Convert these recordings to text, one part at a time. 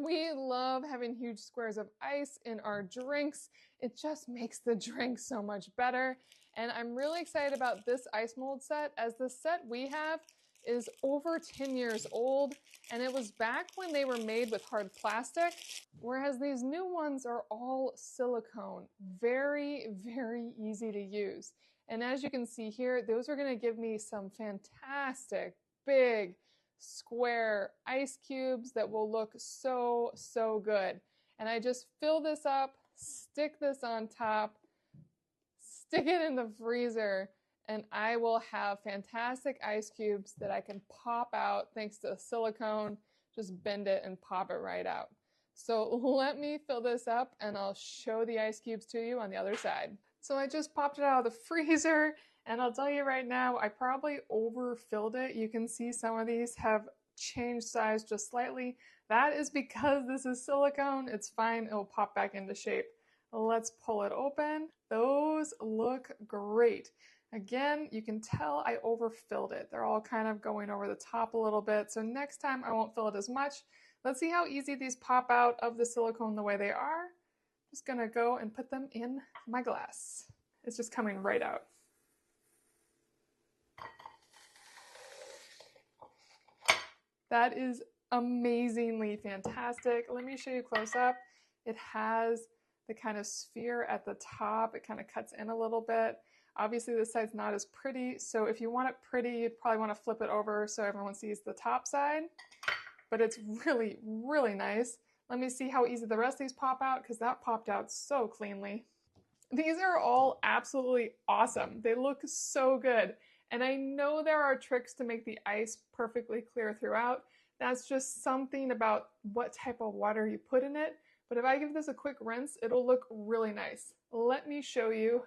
We love having huge squares of ice in our drinks. It just makes the drink so much better. And I'm really excited about this ice mold set, as the set we have is over 10 years old, and it was back when they were made with hard plastic, whereas these new ones are all silicone. Very, very easy to use. And as you can see here, those are going to give me some fantastic big square ice cubes that will look so, so good. And I just fill this up, stick this on top, stick it in the freezer, and I will have fantastic ice cubes that I can pop out thanks to silicone. Just bend it and pop it right out. So let me fill this up and I'll show the ice cubes to you on the other side. So I just popped it out of the freezer, and I'll tell you right now, I probably overfilled it. You can see some of these have changed size just slightly. That is because this is silicone. It's fine, it'll pop back into shape. Let's pull it open. Those look great. Again, you can tell I overfilled it. They're all kind of going over the top a little bit, so next time I won't fill it as much. Let's see how easy these pop out of the silicone the way they are. Just gonna go and put them in my glass. It's just coming right out. That is amazingly fantastic. Let me show you close up. It has the kind of sphere at the top. It kind of cuts in a little bit. Obviously this side's not as pretty, so if you want it pretty, you'd probably want to flip it over so everyone sees the top side. But it's really, really nice. Let me see how easy the rest of these pop out, because that popped out so cleanly. These are all absolutely awesome. They look so good. And I know there are tricks to make the ice perfectly clear throughout. That's just something about what type of water you put in it. But if I give this a quick rinse, it'll look really nice. Let me show you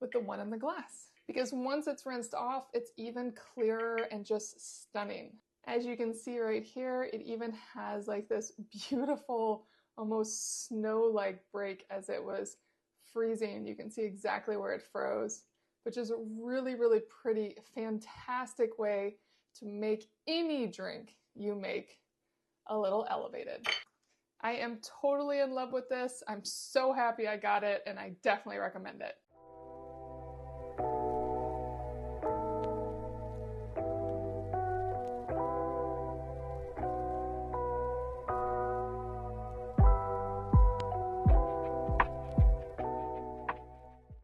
with the one in the glass. Because once it's rinsed off, it's even clearer and just stunning. As you can see right here, it even has like this beautiful, almost snow-like break as it was freezing. You can see exactly where it froze, which is a really, really pretty, fantastic way to make any drink you make a little elevated. I am totally in love with this. I'm so happy I got it, and I definitely recommend it.